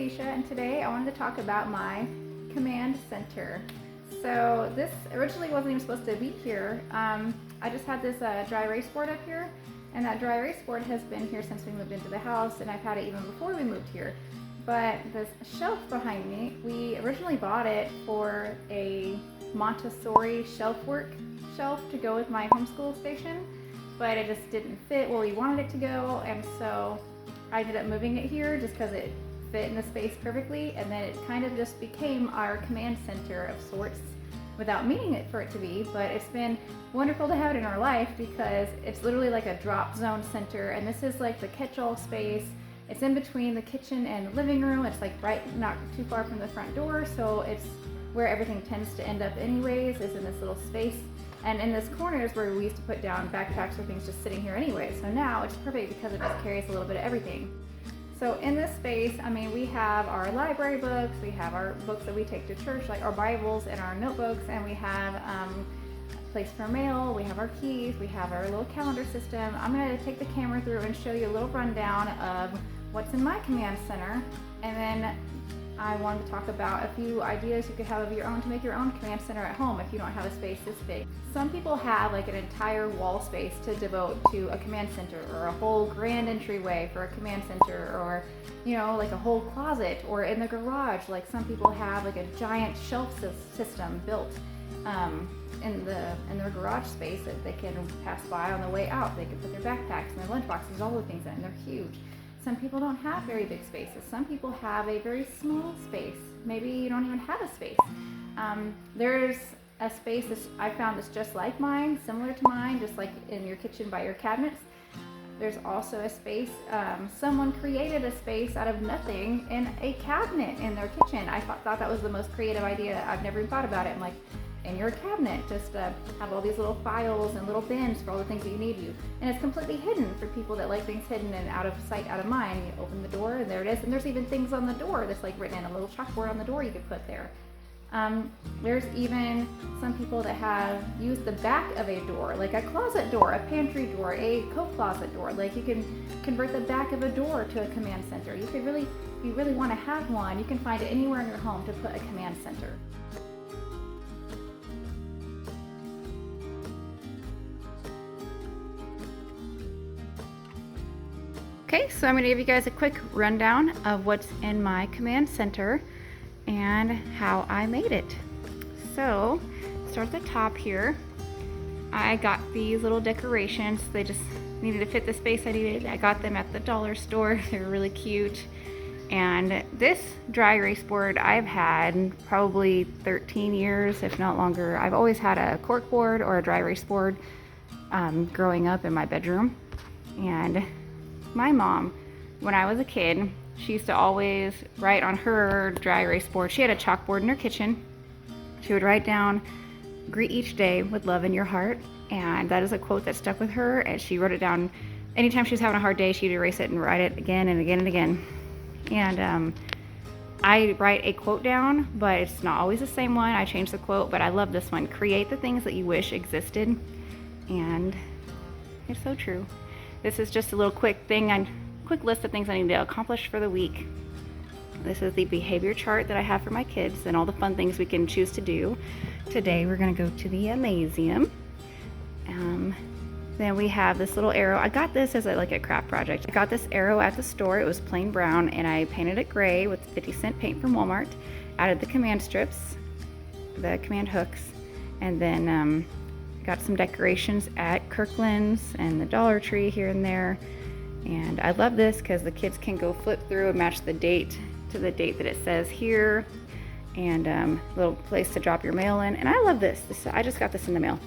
Alicia, and today I wanted to talk about my command center. So this originally wasn't even supposed to be here. I just had this dry erase board up here, and that dry erase board has been here since we moved into the house, and I've had it even before we moved here. But this shelf behind me, we originally bought it for a Montessori shelf to go with my homeschool station, but it just didn't fit where we wanted it to go, and so I ended up moving it here just because it fit in the space perfectly, and then it kind of just became our command center of sorts without meaning it for it to be. But it's been wonderful to have it in our life because it's literally like a drop zone center, and this is like the catch-all space. It's in between the kitchen and living room. It's like right not too far from the front door, so it's where everything tends to end up anyways, is in this little space. And in this corner is where we used to put down backpacks or things just sitting here anyway. So now it's perfect because it just carries a little bit of everything. So in this space, I mean, we have our library books, we have our books that we take to church, like our Bibles and our notebooks, and we have a place for mail, we have our keys, we have our little calendar system. I'm going to take the camera through and show you a little rundown of what's in my command center, and then I wanted to talk about a few ideas you could have of your own to make your own command center at home if you don't have a space this big. Some people have like an entire wall space to devote to a command center, or a whole grand entryway for a command center, or like a whole closet, or in the garage. Like some people have like a giant shelf system built in their garage space that they can pass by on the way out. They can put their backpacks and their lunch boxes, all the things in it, and they're huge. Some people don't have very big spaces. Some people have a very small space. Maybe you don't even have a space. There's a space that I found that's just like mine, similar to mine, just like in your kitchen by your cabinets. There's also a space, someone created a space out of nothing in a cabinet in their kitchen. I thought that was the most creative idea. I've never even thought about it. I'm like, in your cabinet, just have all these little files and little bins for all the things that you need. And it's completely hidden for people that like things hidden and out of sight, out of mind. You open the door and there it is. And there's even things on the door that's like written in a little chalkboard on the door you could put there. There's even some people that have used the back of a door, like a closet door, a pantry door, a coat closet door. Like you can convert the back of a door to a command center. You could really, if you really want to have one, you can find it anywhere in your home to put a command center. Okay, so I'm going to give you guys a quick rundown of what's in my command center and how I made it. So, start at the top here. I got these little decorations. They just needed to fit the space I needed. I got them at the dollar store. They were really cute. And this dry erase board I've had probably 13 years, if not longer. I've always had a cork board or a dry erase board growing up in my bedroom. And my mom, when I was a kid, she used to always write on her dry erase board. She had a chalkboard in her kitchen. She would write down, "Greet each day with love in your heart." And that is a quote that stuck with her, and she wrote it down. Anytime she was having a hard day, she'd erase it and write it again and again and again. And I write a quote down, but it's not always the same one. I change the quote, but I love this one. Create the things that you wish existed. And it's so true. This is just a little quick list of things I need to accomplish for the week. This is the behavior chart that I have for my kids and all the fun things we can choose to do. Today we're going to go to the Amazium. Then we have this little arrow. I got this as a craft project. I got this arrow at the store. It was plain brown, and I painted it gray with 50-cent paint from Walmart. Added the command strips, the command hooks, and then got some decorations at Kirkland's and the Dollar Tree here and there. And I love this because the kids can go flip through and match the date to the date that it says here, and a little place to drop your mail in. And I love this. I just got this in the mail.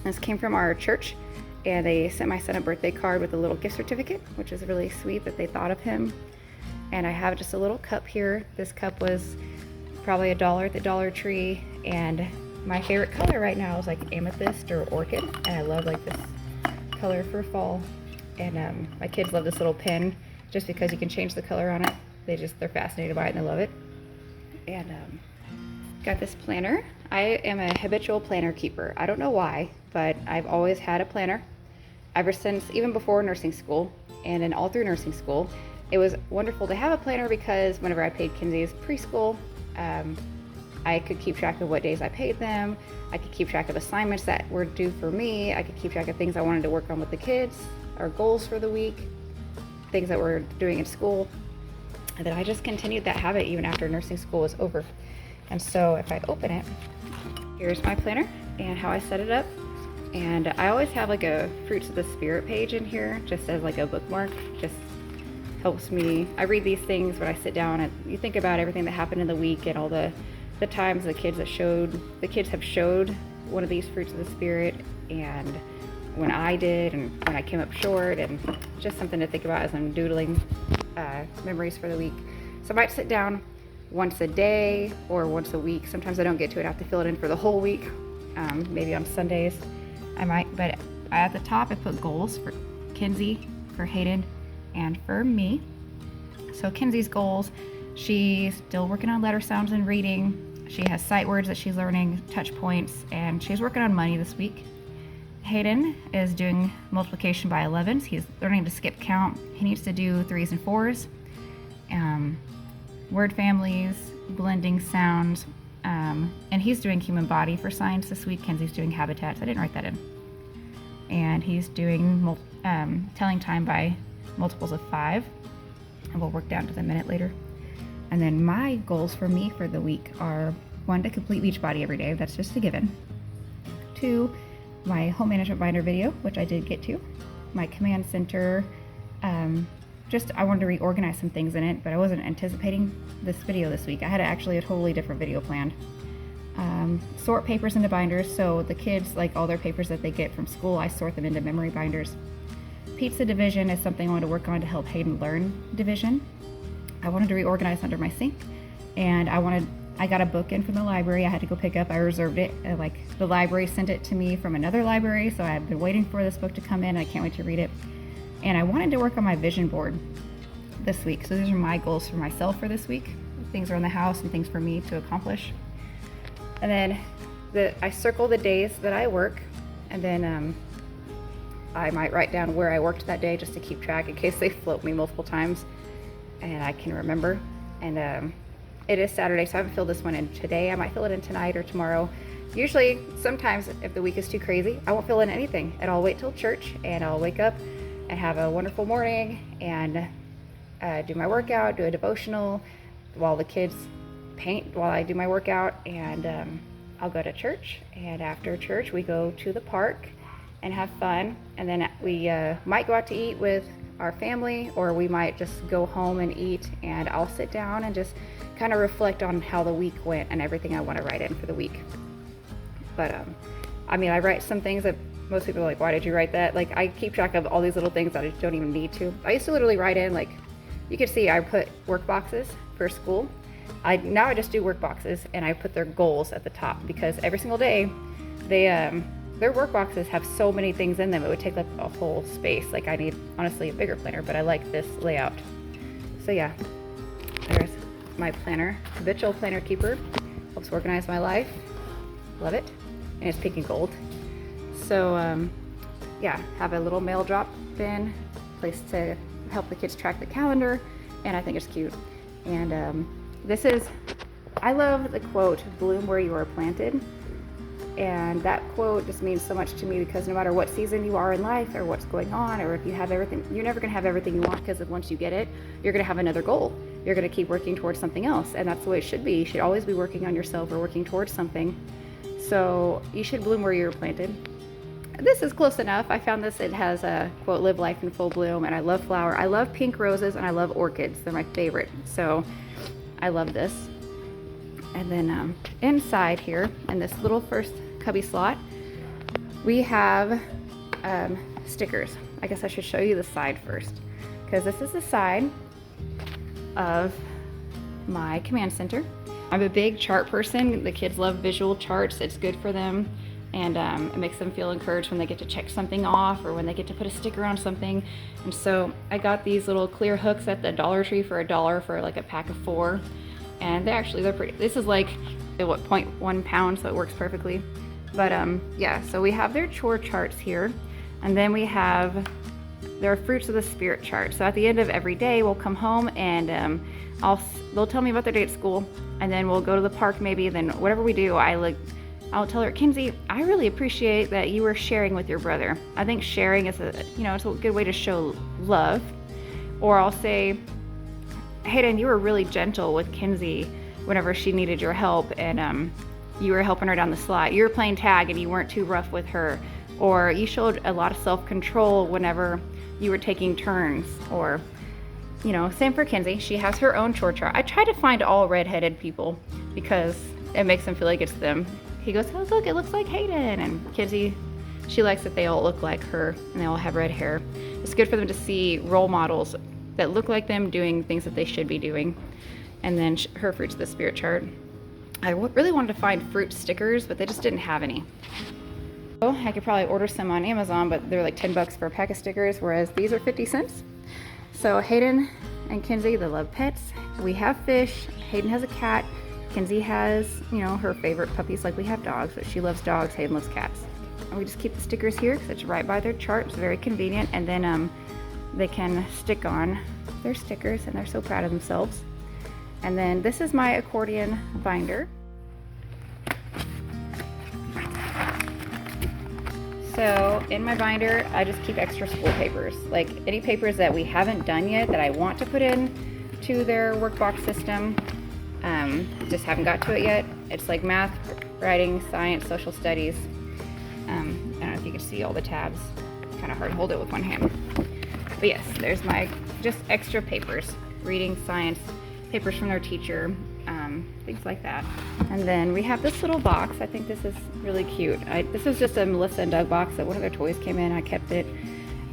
This came from our church, and they sent my son a birthday card with a little gift certificate, which is really sweet that they thought of him. And I have just a little cup here. This cup was probably $1 at the Dollar Tree, and my favorite color right now is like amethyst or orchid, and I love like this color for fall. And my kids love this little pin just because you can change the color on it. They're fascinated by it and they love it. And got this planner. I am a habitual planner keeper. I don't know why, but I've always had a planner ever since, even before nursing school, and then all through nursing school. it was wonderful to have a planner because whenever I paid Kinsey's preschool, I could keep track of what days I paid them. I could keep track of assignments that were due for me. I could keep track of things I wanted to work on with the kids, our goals for the week, things that we're doing in school. And then I just continued that habit even after nursing school was over. And so if I open it, here's my planner and how I set it up. And I always have like a Fruits of the Spirit page in here just as like a bookmark. Just helps me. I read these things when I sit down and you think about everything that happened in the week and all the times the kids have showed one of these fruits of the Spirit, and when I did and when I came up short, and just something to think about as I'm doodling memories for the week. So I might sit down once a day or once a week. Sometimes I don't get to it. I have to fill it in for the whole week. Maybe on Sundays I might, but at the top I put goals for Kinsey, for Hayden, and for me. So Kinsey's goals, she's still working on letter sounds and reading. She has sight words that she's learning, touch points, and she's working on money this week. Hayden is doing multiplication by 11s. He's learning to skip count. He needs to do 3s and 4s. Word families, blending sounds, and he's doing human body for science this week. Kenzie's doing habitats. I didn't write that in. And he's doing telling time by multiples of 5. And we'll work down to the minute later. And then my goals for me for the week are 1, to complete Beachbody every day. That's just a given. 2, my home management binder video, which I did get to. My command center, I wanted to reorganize some things in it, but I wasn't anticipating this video this week. I had actually a totally different video planned. Sort papers into binders, so the kids, like all their papers that they get from school, I sort them into memory binders. Pizza division is something I want to work on to help Hayden learn division. I wanted to reorganize under my sink, and I got a book in from the library I had to go pick up. I reserved it. The library sent it to me from another library, so I've been waiting for this book to come in. I can't wait to read it. And I wanted to work on my vision board this week. So these are my goals for myself for this week. Things around the house and things for me to accomplish. And then I circle the days that I work, and then I might write down where I worked that day just to keep track in case they float me multiple times and I can remember. And it is Saturday, so I haven't filled this one in today. I might fill it in tonight or tomorrow. Usually, sometimes if the week is too crazy, I won't fill in anything, and I'll wait till church, and I'll wake up and have a wonderful morning and do my workout, do a devotional while the kids paint while I do my workout, and I'll go to church. And after church, we go to the park and have fun, and then we might go out to eat with our family, or we might just go home and eat, and I'll sit down and just kind of reflect on how the week went and everything I want to write in for the week. But I write some things that most people are like, why did you write that? Like, I keep track of all these little things that I don't even need to. I used to literally write in, like, you can see I put work boxes for school. Now I just do work boxes, and I put their goals at the top, because every single day their work boxes have so many things in them, it would take up a whole space. Like, I need, honestly, a bigger planner, but I like this layout. So yeah, there's my planner, habitual planner keeper. Helps organize my life. Love it. And it's pink and gold. So yeah, have a little mail drop bin, place to help the kids track the calendar, and I think it's cute. And I love the quote, "Bloom where you are planted." And that quote just means so much to me, because no matter what season you are in life or what's going on, or if you have everything, you're never going to have everything you want, because once you get it, you're going to have another goal. You're going to keep working towards something else, and that's the way it should be. You should always be working on yourself or working towards something. So you should bloom where you're planted. This is close enough. I found this. It has a quote, "Live life in full bloom," and I love flower. I love pink roses, and I love orchids. They're my favorite. So I love this. And then inside here, in this little first cubby slot, we have stickers. I guess I should show you the side first, because this is the side of my command center. I'm a big chart person. The kids love visual charts. It's good for them, and it makes them feel encouraged when they get to check something off or when they get to put a sticker on something. And so I got these little clear hooks at the Dollar Tree for $1 for like a pack of 4. And they're pretty. This is like 0.1 pound, so it works perfectly. But yeah, so we have their chore charts here, and then we have they're fruits of the spirit chart. So at the end of every day, we'll come home and they'll tell me about their day at school, and then we'll go to the park maybe. Then whatever we do, I'll tell her, Kinsey, I really appreciate that you were sharing with your brother. I think sharing is it's a good way to show love. Or I'll say, Hayden, you were really gentle with Kinsey whenever she needed your help, and you were helping her down the slide. You were playing tag and you weren't too rough with her. Or you showed a lot of self-control whenever you were taking turns. Or, same for Kinsey. She has her own chore chart. I try to find all redheaded people because it makes them feel like it's them. He goes, oh, look, it looks like Hayden. And Kinsey, she likes that they all look like her and they all have red hair. It's good for them to see role models that look like them doing things that they should be doing. And then her fruits of the spirit chart. I really wanted to find fruit stickers, but they just didn't have any. So I could probably order some on Amazon, but they're like $10 for a pack of stickers, whereas these are 50 cents. So Hayden and Kinsey, they love pets. We have fish. Hayden has a cat. Kinsey has, her favorite puppies, like we have dogs, but she loves dogs. Hayden loves cats. And we just keep the stickers here because it's right by their chart. It's very convenient. And then they can stick on their stickers, and they're so proud of themselves. And then this is my accordion binder. So in my binder, I just keep extra school papers, like any papers that we haven't done yet that I want to put in to their workbox system. Just haven't got to it yet. It's like math, writing, science, social studies. I don't know if you can see all the tabs. It's kind of hard to hold it with one hand. But yes, there's my just extra papers, reading, science, papers from their teacher, things like that. And then we have this little box. I think this is really cute. This is just a Melissa and Doug box that one of their toys came in. I kept it.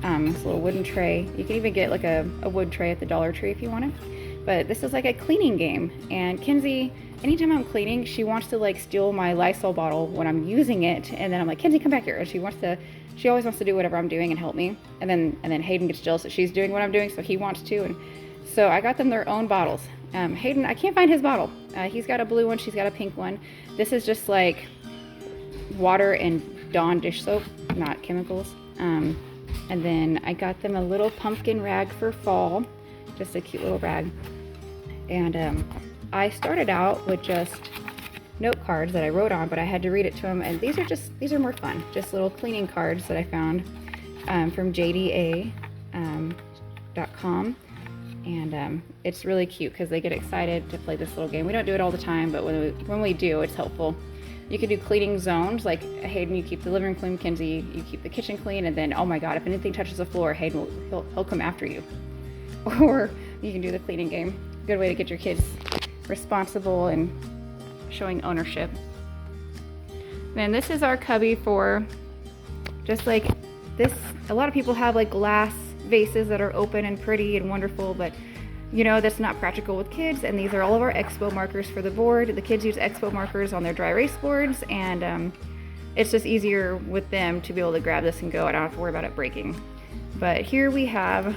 This little wooden tray. You can even get like a wood tray at the Dollar Tree if you want it. But this is like a cleaning game. And Kinsey, anytime I'm cleaning, she wants to like steal my Lysol bottle when I'm using it. And then I'm like, Kinsey, come back here. And she always wants to do whatever I'm doing and help me. And then Hayden gets jealous that she's doing what I'm doing, so he wants to. And so I got them their own bottles. Hayden, I can't find his bottle. He's got a blue one, she's got a pink one. This is just like water and Dawn dish soap, not chemicals. And then I got them a little pumpkin rag for fall, just a cute little rag. And I started out with just note cards that I wrote on, but I had to read it to them. And these are more fun, just little cleaning cards that I found from JDA.com. And it's really cute because they get excited to play this little game. We don't do it all the time, but when we do, it's helpful. You can do cleaning zones, like Hayden, you keep the living room clean, Kinsey, you keep the kitchen clean, and then, oh my God, if anything touches the floor, Hayden he'll come after you. Or you can do the cleaning game. Good way to get your kids responsible and showing ownership. Then this is our cubby for just like this. A lot of people have like glass vases that are open and pretty and wonderful, but that's not practical with kids. And these are all of our expo markers for the board. The kids use expo markers on their dry erase boards, and it's just easier with them to be able to grab this and go. I don't have to worry about it breaking. But here we have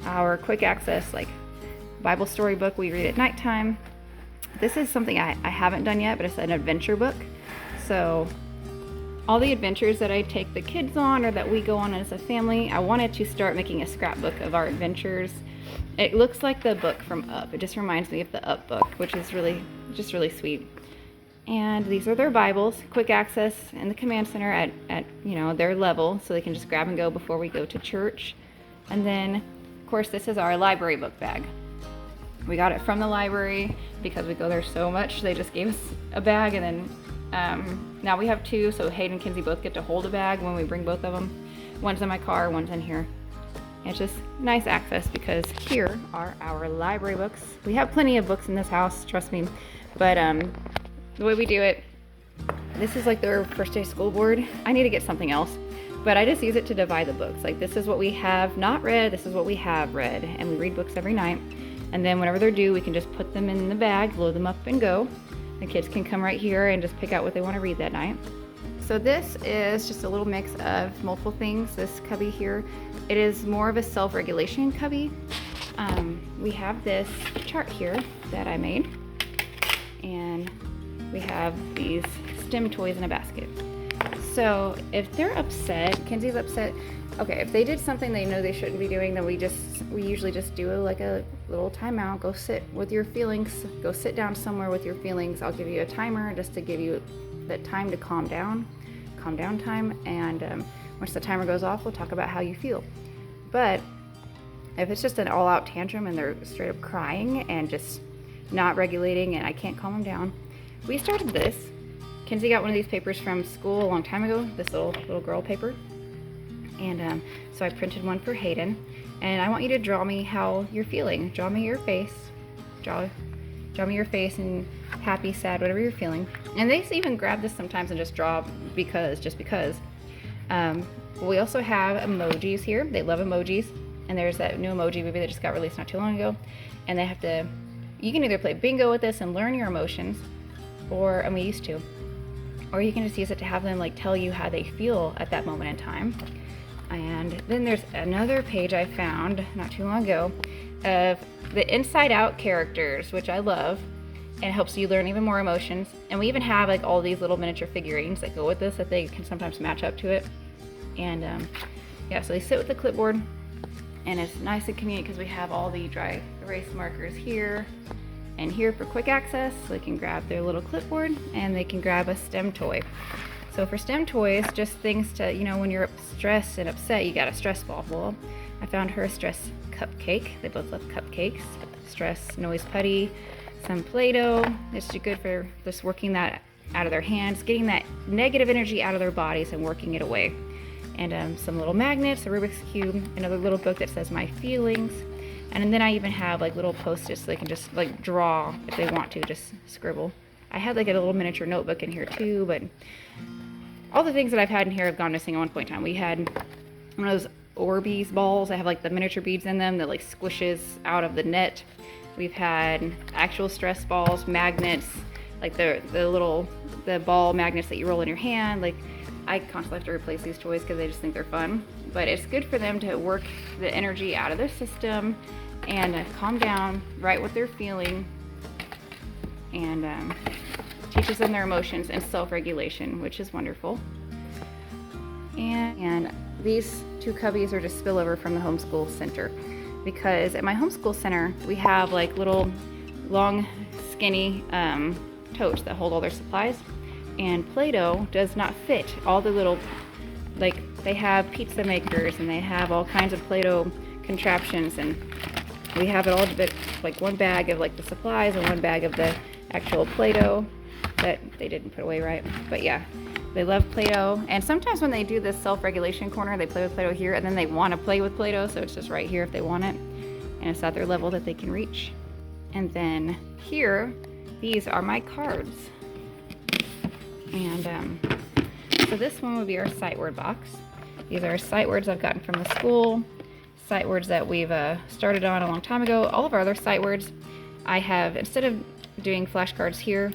our quick access like Bible story book we read at nighttime. This is something I haven't done yet, but it's an adventure book. So all the adventures that I take the kids on or that we go on as a family, I wanted to start making a scrapbook of our adventures. It looks like the book from Up. It just reminds me of the Up book, which is really sweet. And these are their Bibles, quick access in the command center at their level, so they can just grab and go before we go to church. And then, of course, this is our library book bag. We got it from the library because we go there so much. They just gave us a bag, and then now we have two, so Hayden and Kinsey both get to hold a bag when we bring both of them. One's in my car, one's in here. It's just nice access because here are our library books. We have plenty of books in this house, trust me. But the way we do it, this is like their first day school board. I need to get something else, but I just use it to divide the books. Like this is what we have not read, this is what we have read, and we read books every night. And then whenever they're due, we can just put them in the bag, load them up and go. The kids can come right here and just pick out what they want to read that night. So this is just a little mix of multiple things. This cubby here, it is more of a self-regulation cubby. We have this chart here that I made, and we have these STEM toys in a basket. So if they're upset, Kinsey's upset, Okay, if they did something they know they shouldn't be doing, then we usually just do like a little timeout. Go sit with your feelings. Go sit down somewhere with your feelings. I'll give you a timer just to give you that time to calm down time. And once the timer goes off, we'll talk about how you feel. But if it's just an all-out tantrum and they're straight up crying and just not regulating and I can't calm them down, we started this. Kenzie got one of these papers from school a long time ago, this little girl paper. And so I printed one for Hayden, and I want you to draw me how you're feeling. Draw me your face. Draw me your face and happy, sad, whatever you're feeling. And they even grab this sometimes and just draw just because. We also have emojis here. They love emojis. And there's that new emoji movie that just got released not too long ago. And they have to, you can either play bingo with this and learn your emotions, and we used to, or you can just use it to have them like tell you how they feel at that moment in time. And then there's another page I found not too long ago of the Inside Out characters, which I love, and it helps you learn even more emotions. And we even have like all these little miniature figurines that go with this that they can sometimes match up to it. And yeah, so they sit with the clipboard, and it's nice and convenient because we have all the dry erase markers here and here for quick access. So they can grab their little clipboard and they can grab a STEM toy. So for STEM toys, just things to, when you're stressed and upset, you got a stress ball. Well, I found her a stress cupcake. They both love cupcakes. Stress noise putty, some Play-Doh. It's good for just working that out of their hands, getting that negative energy out of their bodies and working it away. And some little magnets, a Rubik's Cube, another little book that says My Feelings. And then I even have like little post-its so they can just like draw if they want to, just scribble. I had like a little miniature notebook in here too, but all the things that I've had in here have gone missing at one point in time. We had one of those Orbeez balls that have like the miniature beads in them that like squishes out of the net. We've had actual stress balls, magnets, like the ball magnets that you roll in your hand. Like, I constantly have to replace these toys because I just think they're fun. But it's good for them to work the energy out of their system and calm down, write what they're feeling, and teaches them their emotions and self-regulation, which is wonderful. And these two cubbies are just spillover from the homeschool center, because at my homeschool center we have like little long skinny totes that hold all their supplies, and Play-Doh does not fit all the little, like they have pizza makers and they have all kinds of Play-Doh contraptions, and we have it all, like one bag of like the supplies and one bag of the actual Play-Doh that they didn't put away right. But yeah, they love Play-Doh, and sometimes when they do this self-regulation corner, they play with Play-Doh here, and then they want to play with Play-Doh, so it's just right here if they want it, and it's at their level that they can reach. And then here, these are my cards. And so this one would be our sight word box. These are sight words I've gotten from the school, sight words that we've started on a long time ago. All of our other sight words, I have, instead of doing flashcards here,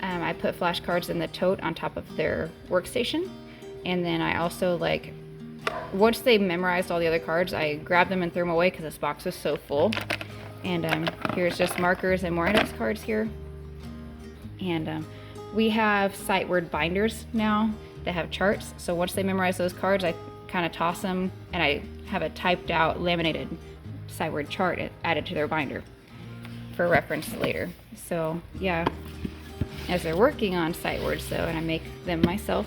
I put flashcards in the tote on top of their workstation. And then I also, like, once they memorized all the other cards, I grab them and threw them away because this box was so full. And here's just markers and more index cards here. And we have sight word binders now that have charts. So once they memorize those cards, I kind of toss them, and I have a typed out laminated sight word chart added to their binder for reference later. So yeah, as they're working on sight words though, and I make them myself,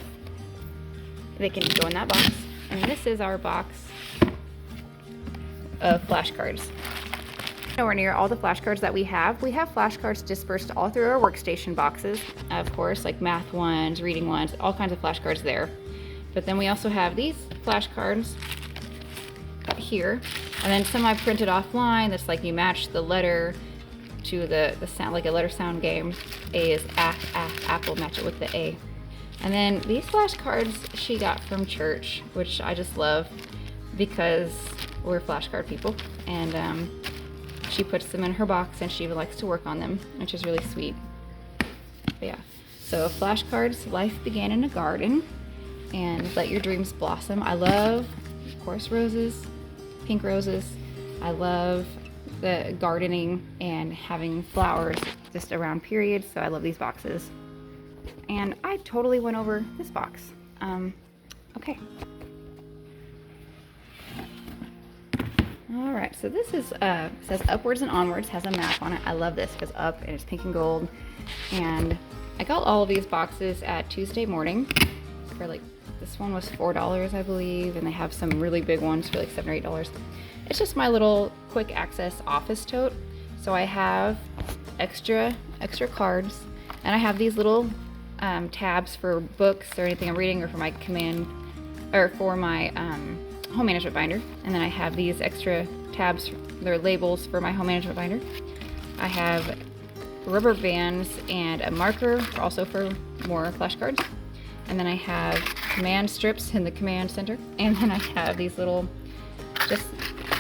they can go in that box. And this is our box of flashcards. Nowhere near all the flashcards that we have. We have flashcards dispersed all through our workstation boxes, of course, like math ones, reading ones, all kinds of flashcards there. But then we also have these flashcards here, and then some I printed offline that's like you match the letter to the sound, like a letter sound game. A is apple, match it with the A. And then these flashcards she got from church, which I just love because we're flashcard people, and she puts them in her box and she likes to work on them, which is really sweet. But yeah, so flashcards, life began in a garden, and let your dreams blossom. I love, of course, roses, pink roses. I love the gardening and having flowers just around periods, so I love these boxes. And I totally went over this box. Okay. All right, so this is says upwards and onwards, has a map on it. I love this because up and it's pink and gold. And I got all of these boxes at Tuesday morning for like, this one was $4, I believe, and they have some really big ones for like $7 or $8. It's just my little quick access office tote. So I have extra cards, and I have these little tabs for books or anything I'm reading, or for my home management binder. And then I have these extra tabs, they're labels for my home management binder. I have rubber bands and a marker, also for more flashcards. And then I have command strips in the command center. And then I have these little, just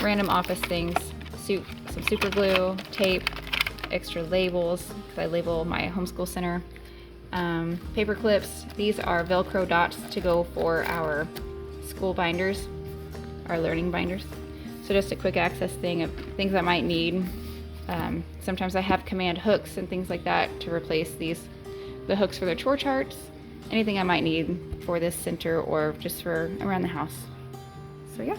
random office things, some super glue, tape, extra labels, because I label my homeschool center. Paper clips. These are Velcro dots to go for our school binders, our learning binders. So just a quick access thing of things I might need. Sometimes I have command hooks and things like that to replace the hooks for their chore charts. Anything I might need for this center or just for around the house. So yeah,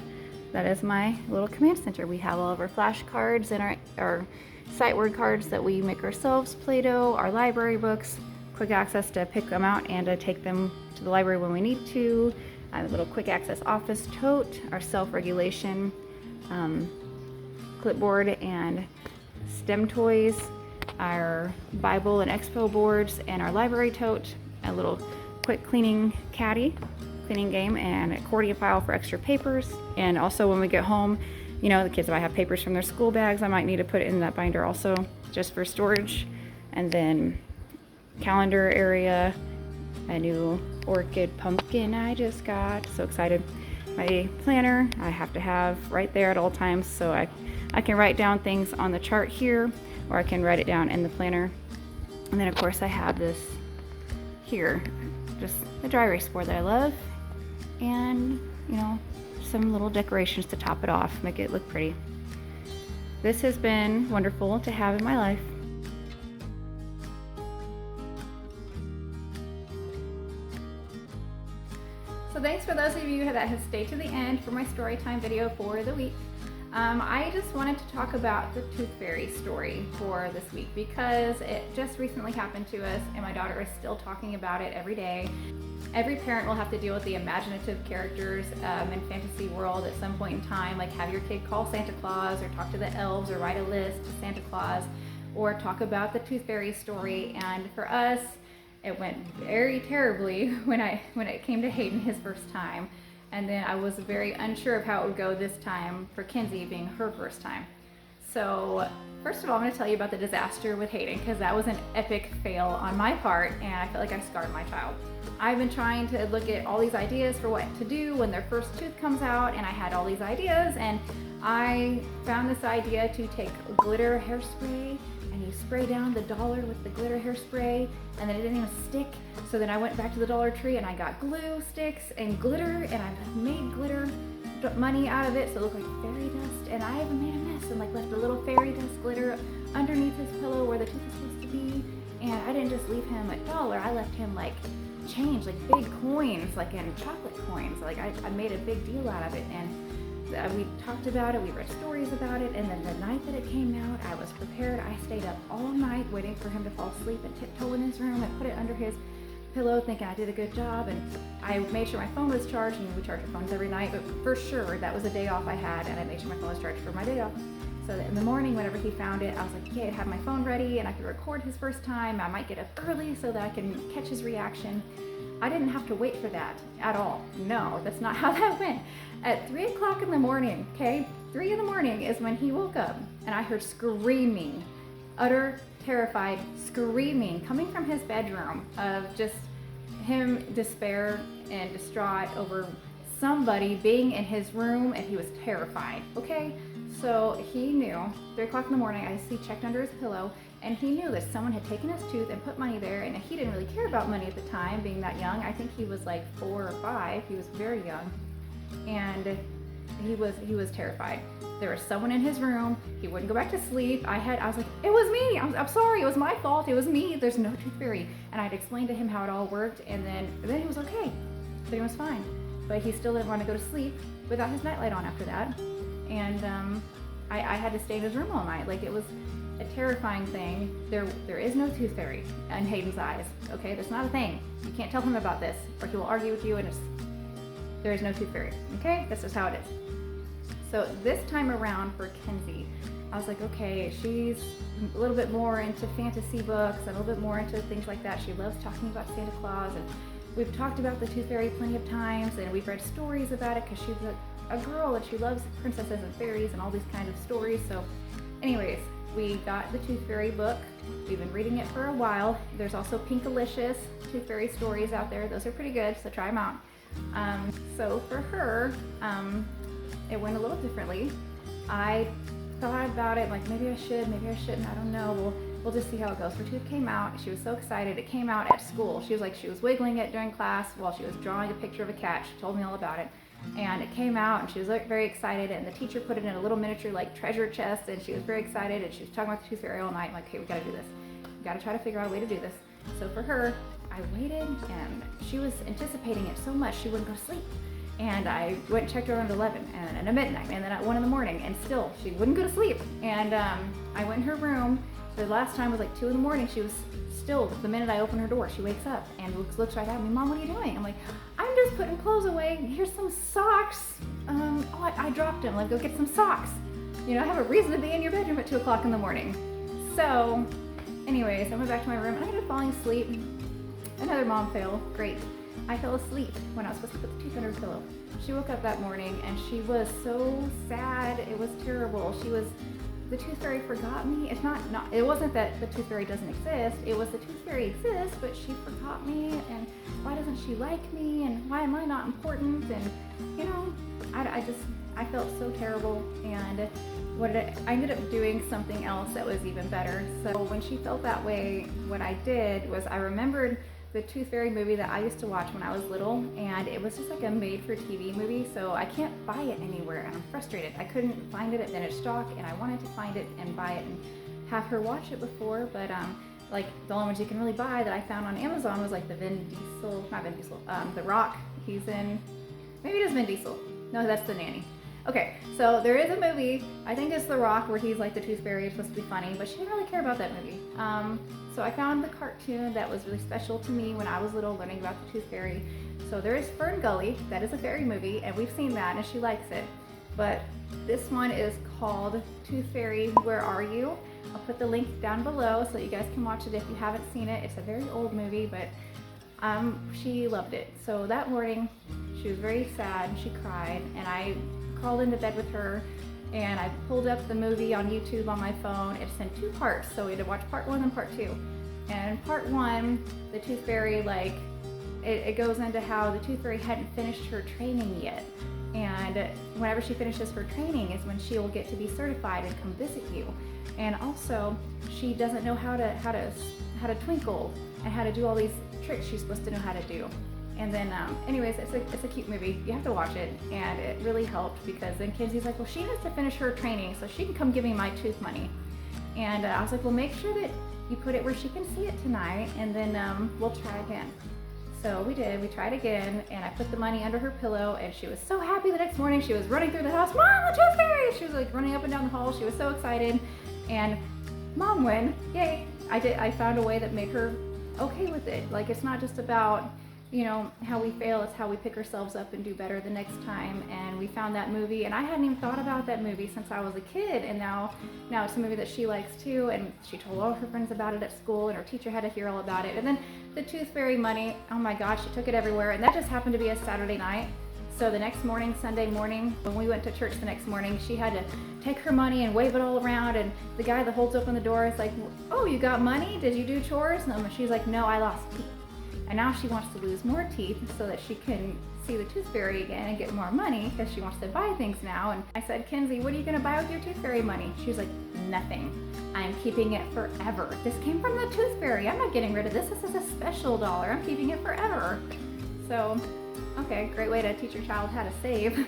that is my little command center. We have all of our flashcards and our sight word cards that we make ourselves, Play-Doh, our library books, quick access to pick them out and to take them to the library when we need to. I have a little quick access office tote, our self-regulation clipboard and STEM toys, our Bible and expo boards, and our library tote, a little quick cleaning game, and accordion file for extra papers. And also when we get home, you know, the kids might have papers from their school bags. I might need to put it in that binder also, just for storage. And then calendar area, a new orchid pumpkin I just got, so excited. My planner I have to have right there at all times, so I can write down things on the chart here, or I can write it down in the planner. And then of course I have this here, just the dry erase board that I love, and you know, some little decorations to top it off, make it look pretty. This has been wonderful to have in my life. So thanks for those of you that have stayed to the end for my story time video for the week. I just wanted to talk about the Toothfairy story for this week because it just recently happened to us and my daughter is still talking about it every day. Every parent will have to deal with the imaginative characters in fantasy world at some point in time, like have your kid call Santa Claus or talk to the elves or write a list to Santa Claus or talk about the Toothfairy story. And for us, it went very terribly when it came to Hayden his first time. And then I was very unsure of how it would go this time for Kinsey being her first time. So first of all, I'm going to tell you about the disaster with Hayden because that was an epic fail on my part and I feel like I scarred my child. I've been trying to look at all these ideas for what to do when their first tooth comes out, and I had all these ideas, and I found this idea to take glitter hairspray and you spray down the dollar with the glitter hairspray, and then it didn't even stick. So then I went back to the Dollar Tree and I got glue sticks and glitter, and I made glitter money out of it so it looked like fairy dust, and I even made a mess and like left a little fairy dust glitter underneath his pillow where the tooth is supposed to be. And I didn't just leave him $1, I left him like change, like big coins, like in chocolate coins. Like I made a big deal out of it, and we talked about it, we read stories about it, and then the night that it came out, I was prepared. I stayed up all night waiting for him to fall asleep and tiptoe in his room and put it under his pillow thinking I did a good job, and I made sure my phone was charged, and we charge our phones every night, but for sure that was a day off I had, and I made sure my phone was charged for my day off. So that in the morning, whenever he found it, I was like, okay, I'd have my phone ready and I could record his first time. I might get up early so that I can catch his reaction. I didn't have to wait for that at all. No, that's not how that went. At 3 o'clock in the morning, okay, 3 in the morning is when he woke up and I heard screaming, utter terrified screaming coming from his bedroom of just him despair and distraught over somebody being in his room, and he was terrified, okay? So he knew, 3 o'clock in the morning, he checked under his pillow, and he knew that someone had taken his tooth and put money there, and he didn't really care about money at the time, being that young. I think he was like 4 or 5, he was very young, and he was terrified. There was someone in his room, he wouldn't go back to sleep. I was like, it was me, I'm sorry, it was my fault, it was me, there's no tooth fairy. And I'd explained to him how it all worked, and then he was okay, then he was fine. But he still didn't want to go to sleep without his nightlight on after that. and I had to stay in his room all night. Like, it was a terrifying thing. There is no tooth fairy in Hayden's eyes. Okay, that's not a thing. You can't tell him about this, or he will argue with you, and there is no tooth fairy. Okay, this is how it is. So this time around for Kenzie, I was like, okay, she's a little bit more into fantasy books and a little bit more into things like that. She loves talking about Santa Claus, and we've talked about the Tooth Fairy plenty of times, and we've read stories about it because she's a girl and she loves princesses and fairies and all these kinds of stories. So anyways, we got the Tooth Fairy book. We've been reading it for a while. There's also Pinkalicious Tooth Fairy stories out there. Those are pretty good, so try them out. So for her, it went a little differently. I thought about it, like maybe I should, maybe I shouldn't, I don't know. We'll just see how it goes. Her tooth came out. She was so excited. It came out at school. She was wiggling it during class while she was drawing a picture of a cat. She told me all about it. And it came out, and she was very excited, and the teacher put it in a little miniature like treasure chest, and she was very excited, and she was talking about the Tooth Fairy all night. I'm like, okay, we gotta do this. We gotta try to figure out a way to do this. So for her, I waited, and she was anticipating it so much she wouldn't go to sleep. And I went and checked her around 11 and at midnight, and then at 1 in the morning, and still she wouldn't go to sleep. And I went in her room. The last time was like 2 in the morning. She was still, the minute I opened her door, she wakes up and looks right at me. Mom, what are you doing? I'm like, I'm just putting clothes away. Here's some socks. I dropped them. Like, go get some socks. You know, I have a reason to be in your bedroom at 2 o'clock in the morning. So anyways, I went back to my room and I ended up falling asleep. Another mom fail. Great. I fell asleep when I was supposed to put the tooth under her pillow. She woke up that morning and she was so sad. It was terrible. The Tooth Fairy forgot me. It wasn't that the Tooth Fairy doesn't exist. It was the Tooth Fairy exists, but she forgot me, and why doesn't she like me, and why am I not important? And you know, I felt so terrible, and I ended up doing something else that was even better. So when she felt that way, what I did was I remembered the Tooth Fairy movie that I used to watch when I was little, and it was just like a made-for-TV movie, so I can't buy it anywhere, and I'm frustrated. I couldn't find it at vintage stock, and I wanted to find it and buy it and have her watch it before, but like the only ones you can really buy that I found on Amazon was like the The Rock. He's in, maybe it is Vin Diesel. No, that's the nanny. Okay, so there is a movie, I think it's The Rock, where he's like the Tooth Fairy. It's supposed to be funny, but she didn't really care about that movie. So I found the cartoon that was really special to me when I was little, learning about the Tooth Fairy. So there is Fern Gully, that is a fairy movie, and we've seen that, and she likes it. But this one is called Toothfairy Where Are You? I'll put the link down below so you guys can watch it if you haven't seen it. It's a very old movie, but she loved it. So that morning, she was very sad, and she cried, and I crawled into bed with her, and I pulled up the movie on YouTube on my phone. It's in 2 parts, so we had to watch part 1 and part 2. And in part 1, the Tooth Fairy, it goes into how the Tooth Fairy hadn't finished her training yet. And whenever she finishes her training is when she will get to be certified and come visit you. And also, she doesn't know how to twinkle and how to do all these tricks she's supposed to know how to do. And then, anyways, it's a cute movie. You have to watch it, and it really helped because then Kenzie's like, well, she has to finish her training so she can come give me my tooth money. And I was like, well, make sure that you put it where she can see it tonight, and then we'll try again. So we did. We tried again, and I put the money under her pillow, and she was so happy the next morning. She was running through the house, Mom, the Tooth Fairy! She was like running up and down the hall. She was so excited, and Mom win, yay! I found a way that made her okay with it. Like, it's not just about, you know, how we fail, it's how we pick ourselves up and do better the next time. And we found that movie, and I hadn't even thought about that movie since I was a kid, and now it's a movie that she likes too, and she told all her friends about it at school, and her teacher had to hear all about it. And then the Tooth Fairy money, oh my gosh, she took it everywhere, and that just happened to be a Saturday night. So the next morning, Sunday morning, when we went to church the next morning, she had to take her money and wave it all around, and the guy that holds open the door is like, oh, you got money? Did you do chores? And she's like, no, I lost teeth. And now she wants to lose more teeth so that she can see the Tooth Fairy again and get more money because she wants to buy things now. And I said, Kenzie, what are you going to buy with your Tooth Fairy money? She was like, nothing. I'm keeping it forever. This came from the Tooth Fairy. I'm not getting rid of this. This is a special dollar. I'm keeping it forever. So, okay, great way to teach your child how to save.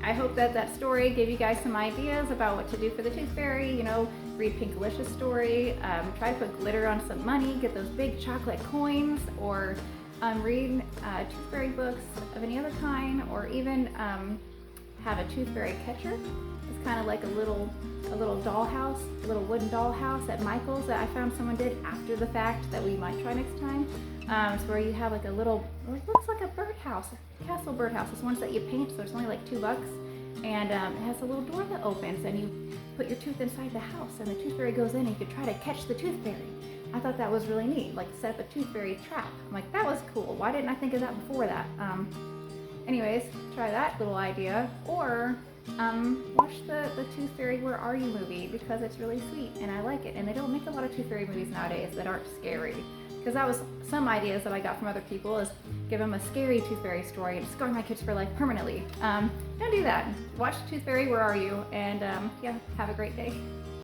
I hope that story gave you guys some ideas about what to do for the Tooth Fairy. You know, read Pinkalicious story, try to put glitter on some money, get those big chocolate coins, or read Tooth Fairy books of any other kind, or even have a Tooth Fairy catcher. It's kind of like a little dollhouse, a little wooden dollhouse at Michael's that I found someone did after the fact that we might try next time. It's where you have like a little, it looks like a birdhouse, a castle birdhouse. It's ones that you paint, so it's only like $2. And it has a little door that opens and you put your tooth inside the house and the Tooth Fairy goes in and you can try to catch the Tooth Fairy. I thought that was really neat, like set up a Tooth Fairy trap. I'm like, that was cool. Why didn't I think of that before that? Anyways, try that little idea, or watch the Toothfairy Where Are You movie, because it's really sweet and I like it. And they don't make a lot of Tooth Fairy movies nowadays that aren't scary. Because that was some ideas that I got from other people, is give them a scary Tooth Fairy story and scar my kids for life permanently. Don't do that. Watch Toothfairy Where Are You, and yeah, have a great day.